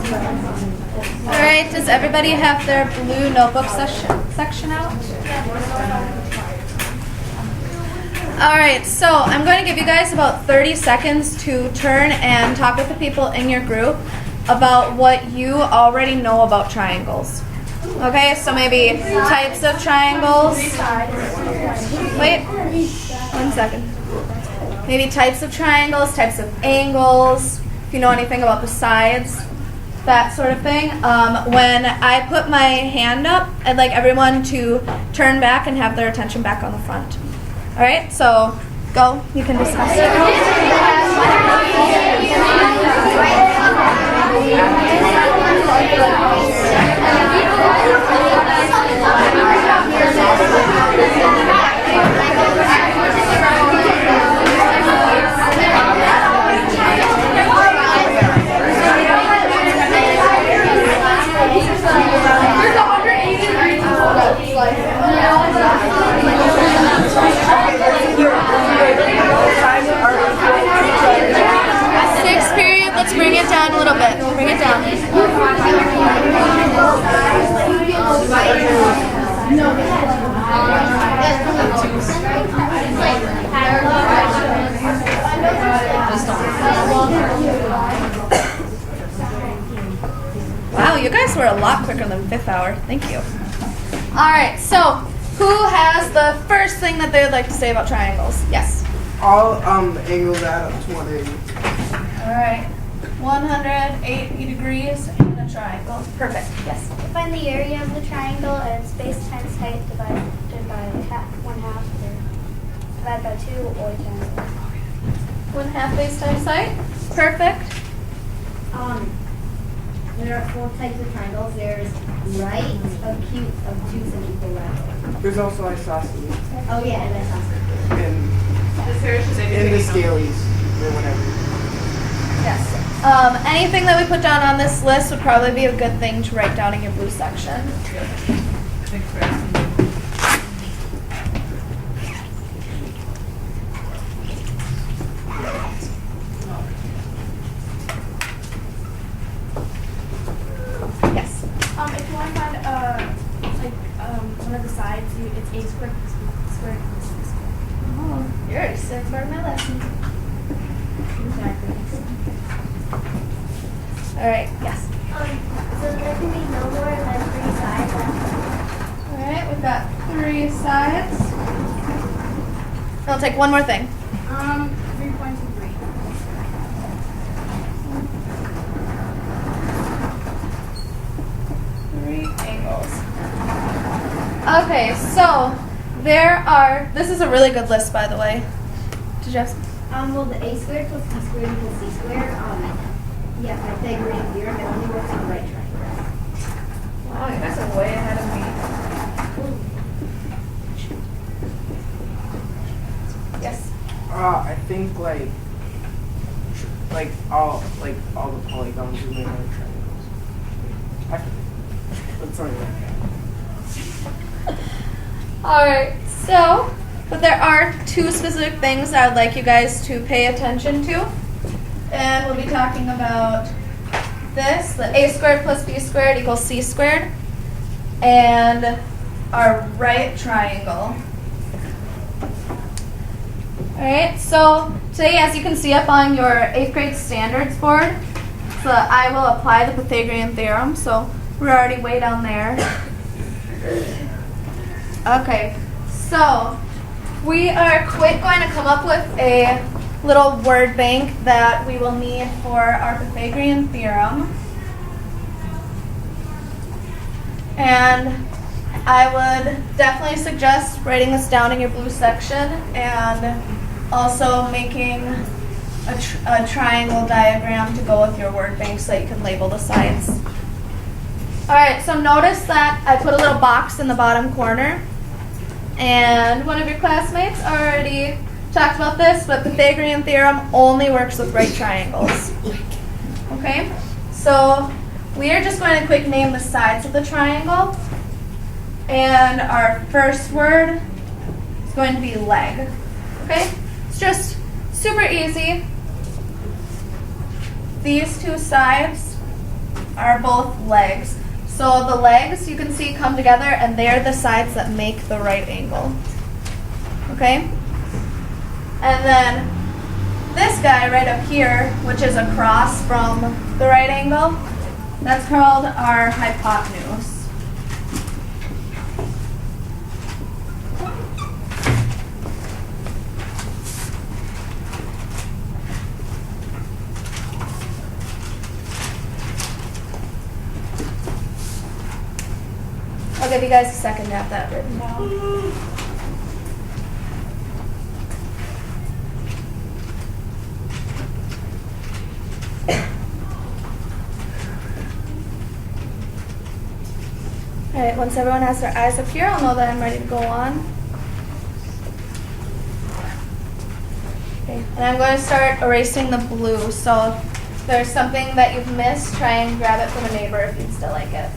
All right, does everybody have their blue notebook section out? All right, so I'm going to give you guys about 30 seconds to turn and talk with the people in your group about what you already know about triangles. Okay, so maybe types of triangles. Wait, 1 second. Maybe types of triangles, types of angles, if you know anything about the sides, that sort of thing. When I put my hand up, I'd like everyone to turn back and have their attention back on the front. All right, so go, you can discuss Sixth period, let's bring it down a little bit. Bring it down. Wow, you guys were a lot quicker than fifth hour. Thank you. All right, so who has the first thing that they would like to say about triangles? Yes. All angles add up to 180. All right. 180 degrees in a triangle. Perfect. Yes. Find the area of the triangle as base times height divided by 1/2 or divided by 2 or times 1/2 base times height. Perfect. There are 4 types of triangles. There's right, acute, obtuse, and equilateral. There's also isosceles. Oh yeah, and isosceles. And the scales, or whatever. Yes. Anything that we put down on this list would probably be a good thing to write down in your blue section. Yes. If you want to find one of the sides, it's a squared plus b squared plus c squared. Oh, you're already sick part of my lesson. Exactly. All right. Yes. So there can be no more than 3 sides. All right. We've got 3 sides. I'll take one more thing. 3 points and 3. Angles. Okay, so this is a really good list, by the way. Did you have some? Well, the a squared plus b squared equals c squared. Yeah, Pythagorean theorem. It only works on right triangles. Wow, you guys are way ahead of me. Yes. I think all the polygons are made out of triangles. I think. But something like that. Alright, so, but there are 2 specific things I would like you guys to pay attention to. And we'll be talking about this, the a squared plus b squared equals c squared, and our right triangle. Alright, so today, as you can see up on your 8th grade standards board, so I will apply the Pythagorean theorem, so we're already way down there. Okay, so we are going to come up with a little word bank that we will need for our Pythagorean theorem. And I would definitely suggest writing this down in your blue section and also making a triangle diagram to go with your word bank so that you can label the sides. Alright, so notice that I put a little box in the bottom corner. And one of your classmates already talked about this, but Pythagorean theorem only works with right triangles. Okay, so we are just going to quick name the sides of the triangle. And our first word is going to be leg. Okay, it's just super easy. These 2 sides are both legs. So the legs, you can see, come together, and they're the sides that make the right angle. Okay? And then this guy right up here, which is across from the right angle, that's called our hypotenuse. I'll give you guys a second to have that written down. Alright, once everyone has their eyes up here, I'll know that I'm ready to go on. Okay, and I'm going to start erasing the blue. So if there's something that you've missed, try and grab it from a neighbor if you'd still like it.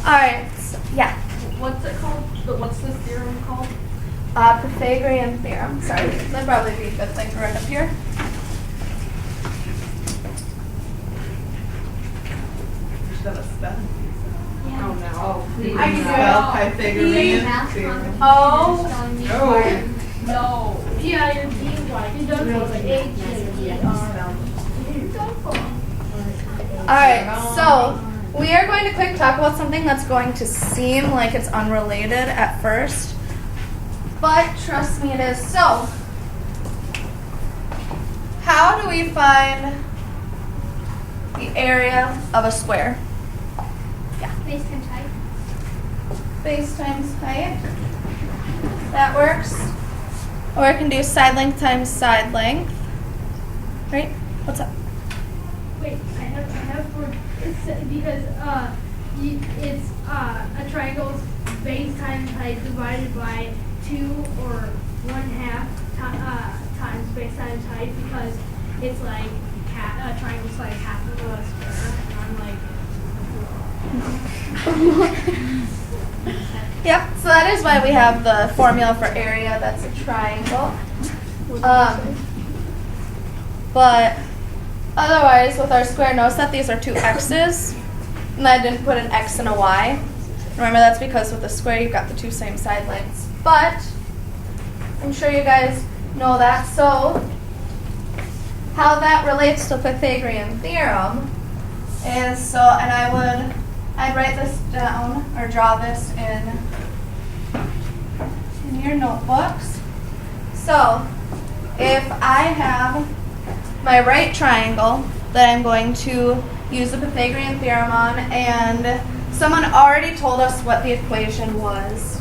Alright, so, yeah. What's it called? What's this theorem called? Pythagorean theorem. Sorry, that'd probably be a good thing to write up here. You should have a spell. Yeah. Oh no. Oh, please. I can do Spell it. Pythagorean theorem. Oh. No. No. P-I-T-Y. He does look like Alright, so we are going to quick talk about something that's going to seem like it's unrelated at first, but trust me, it is. So, how do we find the area of a square? Base times height. Base times height. That works. Or I can do side length times side length. Right? What's up? Wait, I have for it's because it's a triangle's base times height divided by 2 or 1/2 times base times height, because it's like a triangle's like half of a square, and I'm like. Yep, so that is why we have the formula for area that's a triangle. But otherwise, with our square, notice that these are two x's, and I didn't put an x and a y. Remember, that's because with a square, you've got the two same side lengths. But I'm sure you guys know that. So how that relates to Pythagorean theorem is, I'd write this down, or draw this in your notebooks. So if I have my right triangle that I'm going to use the Pythagorean theorem on, and someone already told us what the equation was.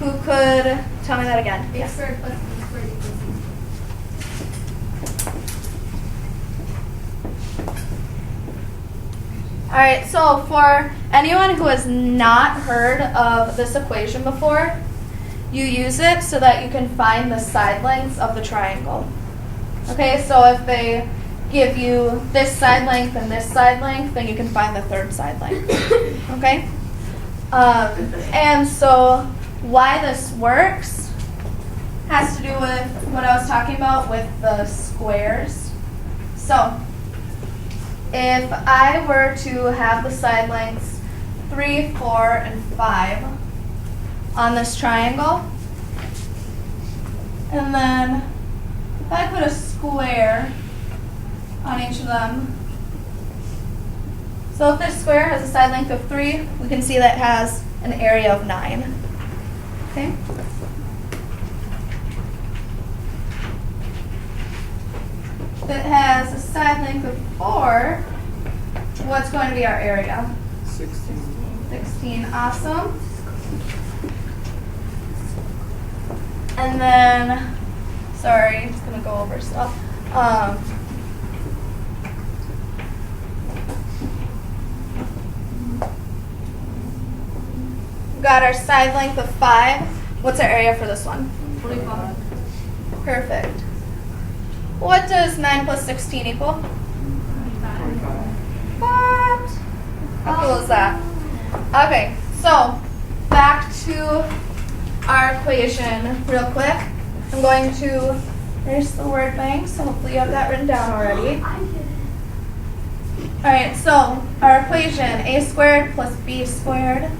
Who could tell me that again? A squared plus b squared equals c. Alright, so for anyone who has not heard of this equation before, you use it so that you can find the side lengths of the triangle. Okay, so if they give you this side length and this side length, then you can find the third side length. Okay? And so why this works has to do with what I was talking about with the squares. So if I were to have the side lengths 3, 4, and 5 on this triangle, and then if I put a square on each of them, so if this square has a side length of 3, we can see that it has an area of 9. Okay? If it has a side length of 4, what's going to be our area? 16. 16, awesome. And then, sorry, I'm just going to go over stuff. We've got our side length of 5. What's our area for this one? 45. Perfect. What does 9 plus 16 equal? 25. What? How cool is that? Okay, so back to our equation real quick. I'm going to erase the word bank, so hopefully you have that written down already. Alright, so our equation, a squared plus b squared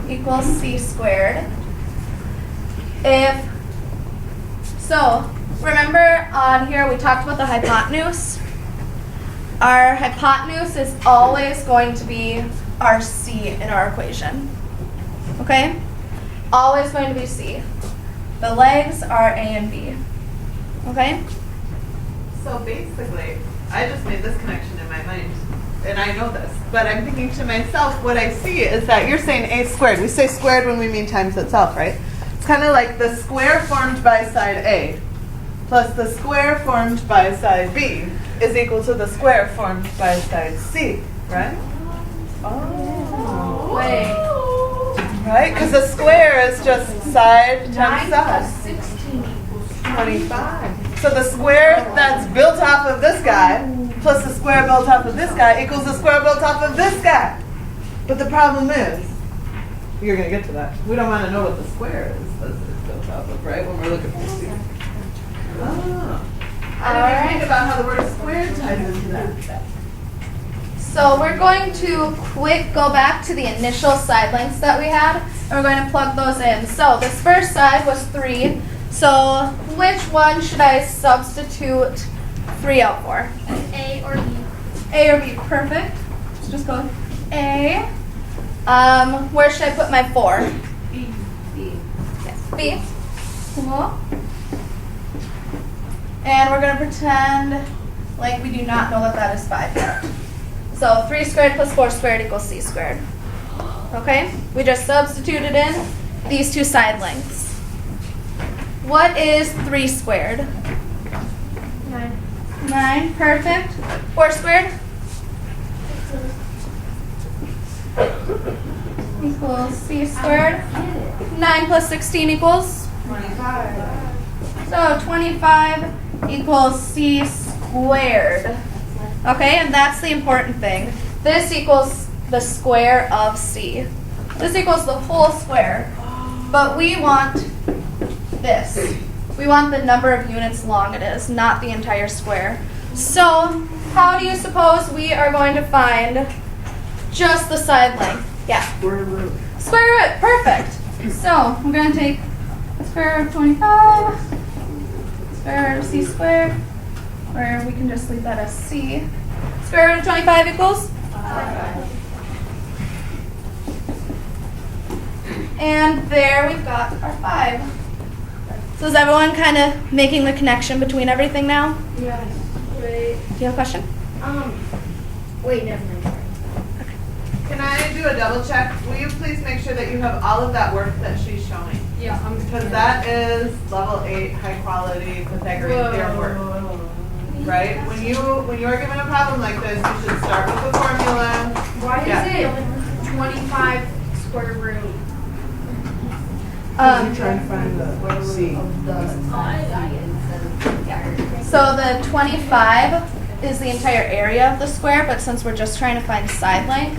equals c squared. So remember on here we talked about the hypotenuse? Our hypotenuse is always going to be our c in our equation. Okay? Always going to be c. The legs are a and b. Okay? So basically, I just made this connection in my mind, and I know this, but I'm thinking to myself, what I see is that you're saying a squared. We say squared when we mean times itself, right? It's kind of like the square formed by side A plus the square formed by side B is equal to the square formed by side C, right? Oh. Wait. Right? Because a square is just side times 9 side. plus 16 equals 25. So the square that's built off of this guy plus the square built off of this guy equals the square built off of this guy. But the problem is, you're going to get to that. We don't want to know what the square is that it's built off of, right? When we're looking for C. Oh. I didn't think about how the word square ties into that. So we're going to go back to the initial side lengths that we had, and we're going to plug those in. So this first side was 3. So which one should I substitute 3 out for? A or B. A or B? Perfect. So just go A. Where should I put my 4? B. Yes, B. Cool. And we're going to pretend like we do not know that that is 5 yet. So 3 squared plus 4 squared equals c squared. Okay? We just substituted in these two side lengths. What is 3 squared? 9. 9, perfect. 4 squared? Equals c squared. 9 plus 16 equals? 25. So 25 equals c squared. Okay, and that's the important thing. This equals the square of c. This equals the whole square. But we want this. We want the number of units long it is, not the entire square. So how do you suppose we are going to find just the side length? Yeah. Square root. Square root, perfect. So I'm going to take the square root of 25, square root of c squared, or we can just leave that as c. Square root of 25 equals? 5. And there we've got our 5. So is everyone kind of making the connection between everything now? Yes. Wait. Do you have a question? Wait, never mind. Sorry. Can I do a double check? Will you please make sure that you have all of that work that she's showing? Yeah, Because that is level 8 high quality Pythagorean theorem work. Right? When you are given a problem like this, you should start with the formula. Why Yeah. is it 25 square root? You're trying to find the C. So the 25 is the entire area of the square, but since we're just trying to find side length,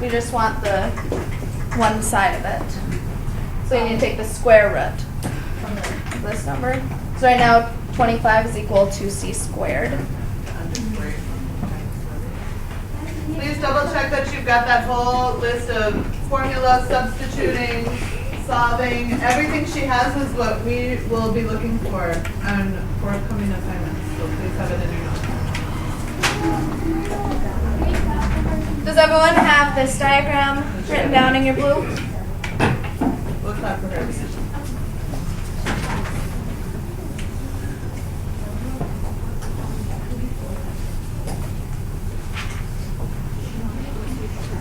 we just want the one side of it. So you need to take the square root of this number. So right now 25 is equal to c squared. Please double check that you've got that whole list of formulas, substituting, solving. Everything she has is what we will be looking for on forthcoming assignments. So please have it in your notes. Does everyone have this diagram written down in your blue? We'll clap for her.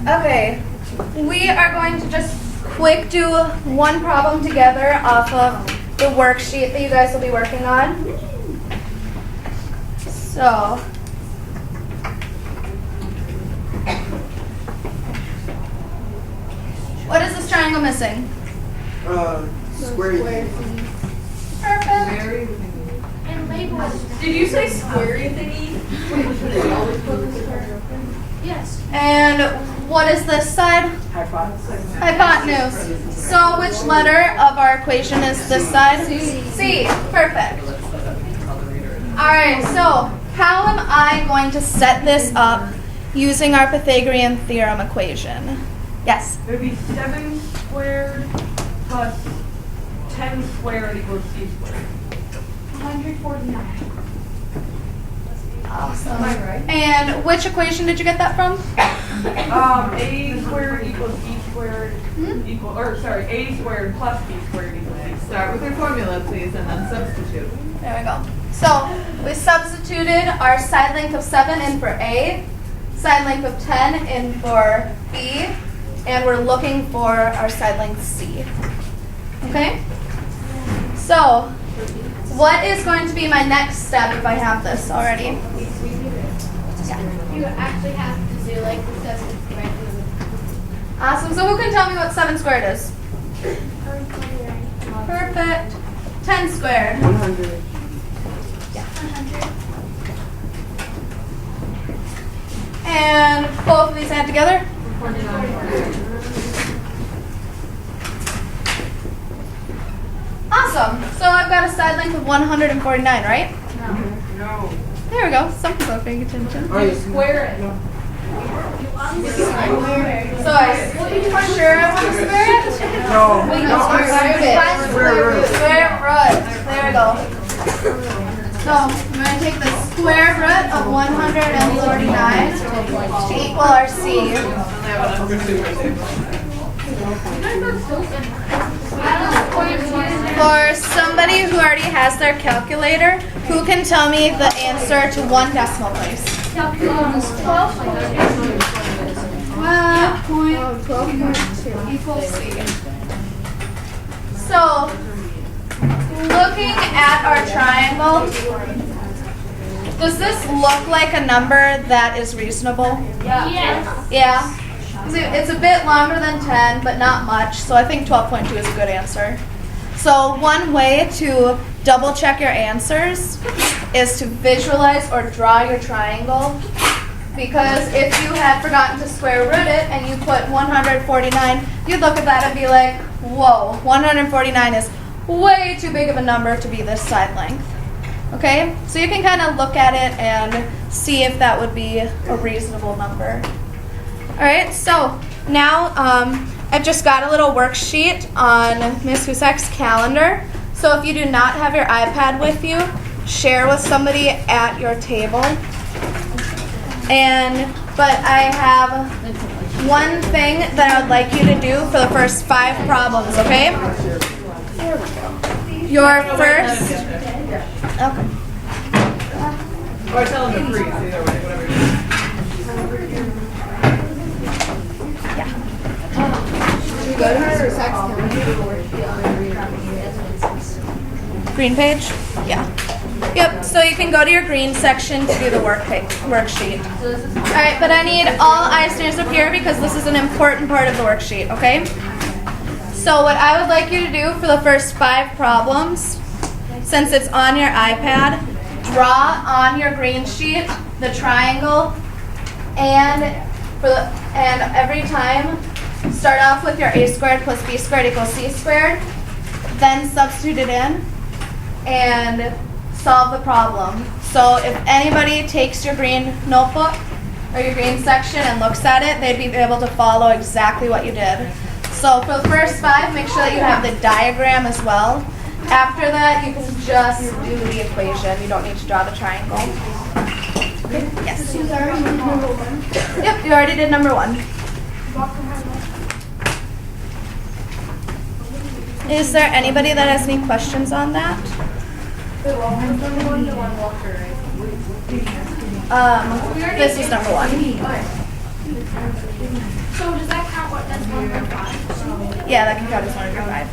Okay, we are going to just quick do one problem together off of the worksheet that you guys will be working on. So, what is this triangle missing? Square. Perfect. And labels. Did you say squarey thingy? Yes. And what is this side? Hypotenuse. Hypotenuse. So which letter of our equation is this side? C. Perfect. Alright, so how am I going to set this up using our Pythagorean theorem equation? Yes? It would be 7 squared plus 10 squared equals c squared. 149. Awesome. Am I right? And which equation did you get that from? A squared equals b squared a squared plus b squared equals c. Start with your formula, please, and then substitute. There we go. So we substituted our side length of 7 in for A, side length of 10 in for B, and we're looking for our side length C. Okay? So what is going to be my next step if I have this already? You actually have to do like the 7 squared. Awesome. So who can tell me what 7 squared is? Perfect. 10 squared. 100. And both of these add together? Awesome. So I've got a side length of 149, right? No. There we go. Some people are paying attention. Are you Square it. So I for sure I want to square it? No. Square root. There we go. So I'm going to take the square root of 149 to equal our C. For somebody who already has their calculator, who can tell me the answer to 1 decimal place? 12.2 equals C. So, looking at our triangle, does this look like a number that is reasonable? Yes. Yeah? It's a bit longer than 10, but not much, so I think 12.2 is a good answer. So one way to double check your answers is to visualize or draw your triangle, because if you had forgotten to square root it and you put 149, you'd look at that and be like, whoa, 149 is way too big of a number to be this side length. Okay? So you can kind of look at it and see if that would be a reasonable number. Alright, so now I've just got a little worksheet on Ms. Husak's calendar. So if you do not have your iPad with you, share with somebody at your table. But I have one thing that I would like you to do for the first 5 problems, okay? Your first... Okay. Or tell them to freeze, either way, whatever you do. Green page? Yeah. Yep, so you can go to your green section to do the worksheet. Alright, but I need all eye stands up here because this is an important part of the worksheet, okay? So what I would like you to do for the first 5 problems, since it's on your iPad, draw on your green sheet the triangle, and every time start off with your a squared plus b squared equals c squared, then substitute it in and solve the problem. So if anybody takes your green notebook or your green section and looks at it, they'd be able to follow exactly what you did. So for the first 5, make sure that you have the diagram as well. After that, you can just do the equation. You don't need to draw the triangle. Okay. Yes. Yep, you already did number 1. Is there anybody that has any questions on that? This is number 1. So does that count what that's 1.5? Yeah, that can count as 1 over 5.